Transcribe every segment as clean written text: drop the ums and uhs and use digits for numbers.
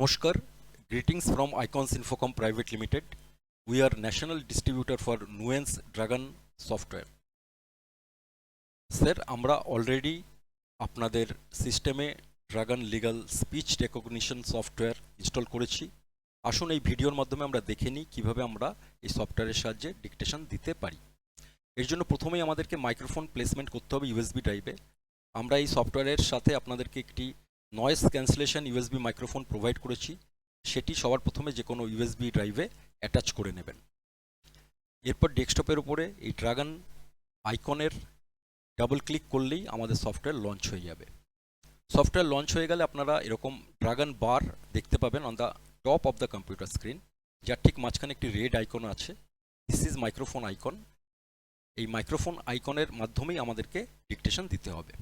Namaskar, greetings from Icons Infocom Private Limited. We are national distributor for Nuance Dragon software. Sir আমরা already আপনাদের সিস্টেমে dragon legal speech recognition software install করেছি। আসুন এই ভিডিওর মাধ্যমে আমরা দেখে নিই কীভাবে আমরা এই সফটওয়্যারের সাহায্যে ডিকটেশন দিতে পারি। এর জন্য প্রথমেই আমাদেরকে মাইক্রোফোন প্লেসমেন্ট করতে হবে ইউএসবি ড্রাইভে। আমরা এই সফটওয়্যারের সাথে আপনাদেরকে একটি noise cancellation USB microphone provide করেছি, সেটি সবার প্রথমে যে কোনো ইউএসবি ড্রাইভে অ্যাটাচ করে নেবেন। এরপর ডেস্কটপের উপরে এই ড্রাগন আইকনের ডাবল ক্লিক করলেই আমাদের সফটওয়্যার লঞ্চ হয়ে যাবে। সফটওয়্যার লঞ্চ হয়ে গেলে আপনারা এরকম ড্রাগন বার দেখতে পাবেন on the top of the computer screen, যার ঠিক মাঝখানে একটি রেড আইকন আছে। This is microphone icon. এই মাইক্রোফোন আইকনের মাধ্যমেই আমাদেরকে ডিকটেশন দিতে হবে।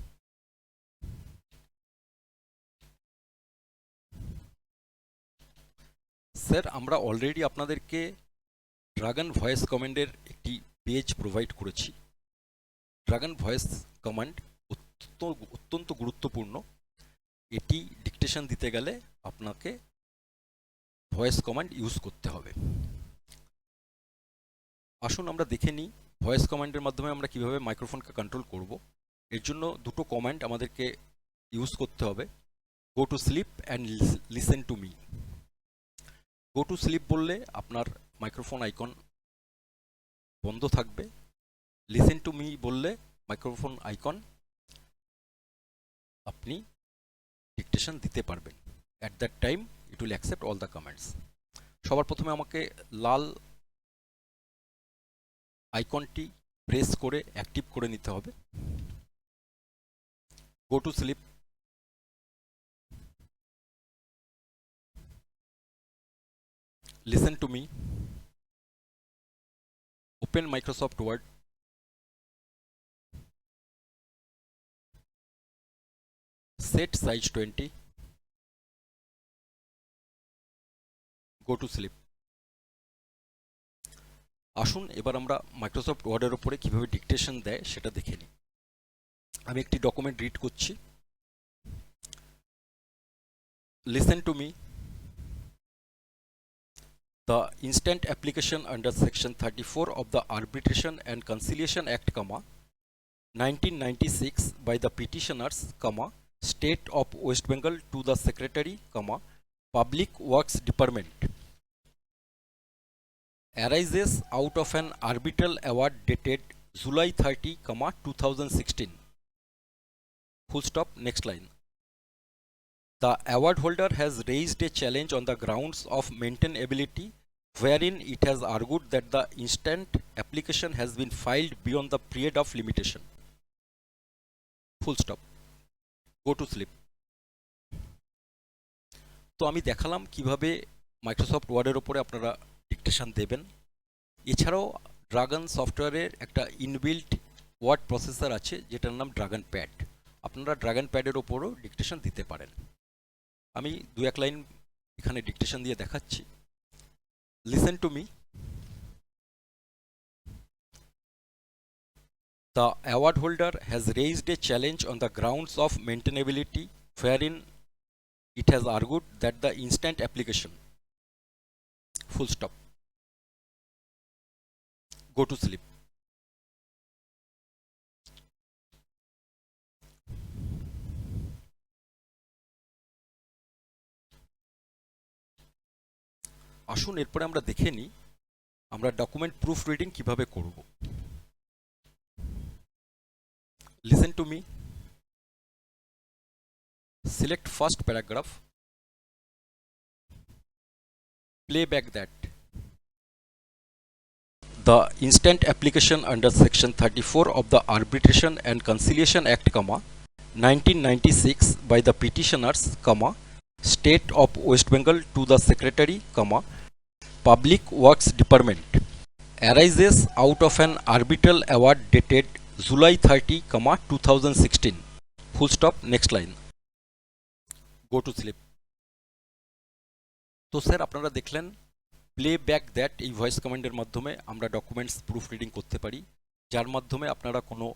স্যার আমরা অলরেডি আপনাদেরকে ড্রাগন ভয়েস কমান্ডের একটি পেজ প্রোভাইড করেছি। ড্রাগন ভয়েস কমান্ড অত্যন্ত গুরুত্বপূর্ণ। এটি ডিকটেশন দিতে গেলে আপনাকে ভয়েস কমান্ড ইউজ করতে হবে। আসুন আমরা দেখে নিই ভয়েস কমান্ডের মাধ্যমে আমরা কিভাবে মাইক্রোফোনকে কন্ট্রোল করব। এর জন্য দুটো কমান্ড আমাদেরকে ইউজ করতে হবে। Go to sleep and listen to me. Go to slip বললে আপনার মাইক্রোফোন আইকন বন্ধ থাকবে। লিসেন টু মি বললে মাইক্রোফোন আইকন আপনি ডিকটেশন দিতে পারবেন। At that time it will accept all the comments. সবার প্রথমে আমাকে লাল আইকনটি প্রেস করে অ্যাক্টিভ করে নিতে হবে। Go to sleep. Listen to me. Open Microsoft Word. Set size 20। Go to sleep. আসুন এবার আমরা মাইক্রোসফট ওয়ার্ডের ওপরে কীভাবে ডিকটেশন দেয় সেটা দেখে নিই। আমি একটি ডকুমেন্ট রিড করছি। Listen to me. The instant application under Section 34 of the Arbitration and Conciliation Act, 1996 by the petitioners, State of West Bengal to the Secretary, Public Works Department, arises out of an arbitral award dated July 30, 2016. Full stop. Next line. The award holder has raised a challenge on the grounds of maintainability, wherein it has argued that the instant application has been filed beyond the period of limitation. Full stop. Go to sleep. তো আমি দেখালাম কিভাবে Microsoft ওয়ার্ডের ওপরে আপনারা dictation দেবেন। এছাড়াও dragon সফটওয়্যারের একটা ইনবিল্ট ওয়ার্ড প্রসেসর আছে যেটার নাম ড্রাগন প্যাড। আপনারা ড্রাগন প্যাডের ওপরও ডিকটেশন দিতে পারেন। আমি দু এক লাইন এখানে ডিকটেশন দিয়ে দেখাচ্ছি। Listen to me. The award holder has raised a challenge on the grounds of maintainability, wherein it has argued that the instant application. Full stop. Go to sleep. আসুন এরপরে আমরা দেখে নিই আমরা ডকুমেন্ট প্রুফ রিডিং কিভাবে করব। Listen to me. Select first paragraph. Play back that. The instant application under Section 34 of the Arbitration and Conciliation Act, 1996 by the petitioners, State of West Bengal to the Secretary, Public Works Department, arises out of an arbitral award dated July 30, 2016. Full stop. Next line. Go to sleep. তো sir আপনারা দেখলেন play back that এই voice কমান্ডের মাধ্যমে আমরা documents proof reading করতে পারি, যার মাধ্যমে আপনারা কোনো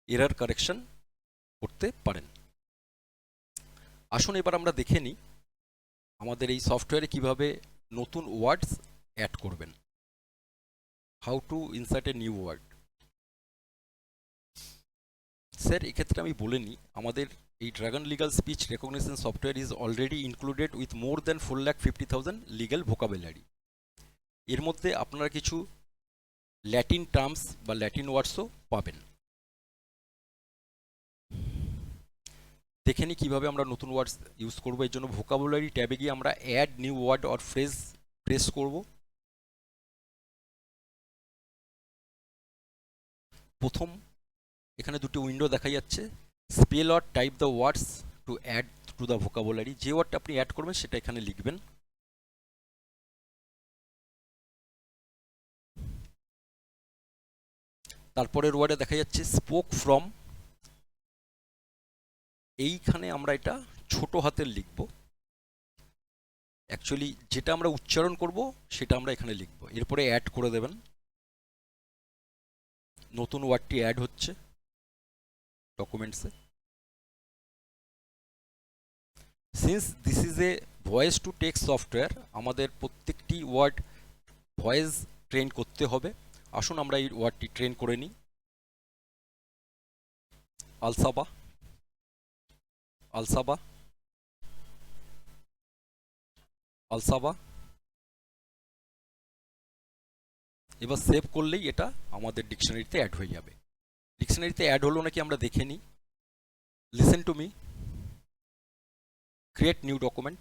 এরর কারেকশন করতে পারেন। আসুন এবার আমরা দেখে নিই আমাদের এই সফটওয়্যারে কিভাবে নতুন ওয়ার্ডস অ্যাড করবেন, how to insert a new word. Sir এক্ষেত্রে আমি বলে নিই, আমাদের এই Dragon legal speech recognition software is already included with more than 4,50,000 legal vocabulary. এর মধ্যে আপনারা কিছু ল্যাটিন টার্মস বা ল্যাটিন ওয়ার্ডসও পাবেন। দেখে নিই কীভাবে আমরা নতুন ওয়ার্ডস ইউজ করবো। এর জন্য ভোকাবুলারি ট্যাবে গিয়ে আমরা add new word or phrase press করব। প্রথম এখানে দুটি উইন্ডো দেখা যাচ্ছে, spell or type the words to add to the vocabulary. যে ওয়ার্ডটা আপনি অ্যাড করবেন সেটা এখানে লিখবেন। তারপরের ওয়ার্ডে দেখা যাচ্ছে স্পোক ফ্রম। এইখানে আমরা এটা ছোট হাতের লিখব, অ্যাকচুয়ালি যেটা আমরা উচ্চারণ করব সেটা আমরা এখানে লিখব। এরপরে অ্যাড করে দেবেন, নতুন ওয়ার্ডটি অ্যাড হচ্ছে ডকুমেন্টসে। Since this is a voice to text software, আমাদের প্রত্যেকটি ওয়ার্ড ভয়েস ট্রেন করতে হবে। আসুন আমরা এই ওয়ার্ডটি ট্রেন করে নিই। আলসাবা, আলসাবা, আলসাবা। এবার সেভ করলেই এটা আমাদের ডিকশনারিতে অ্যাড হয়ে যাবে। ডিকশনারিতে অ্যাড হলো নাকি আমরা দেখে নিই। Listen to me, create new document.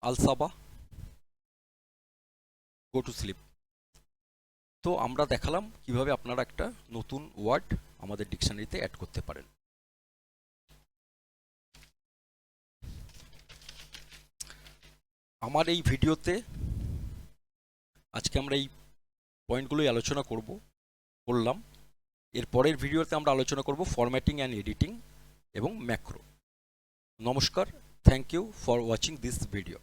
আলসাবা, গো টু স্লিপ। তো আমরা দেখালাম কিভাবে আপনারা একটা নতুন ওয়ার্ড আমাদের ডিকশনারিতে অ্যাড করতে পারেন। আমার এই ভিডিওতে আজকে আমরা এই পয়েন্টগুলোই আলোচনা করলাম। এর পরের ভিডিওতে আমরা আলোচনা করব ফরম্যাটিং অ্যান্ড এডিটিং এবং ম্যাক্রো। নমস্কার, thank you for watching this video.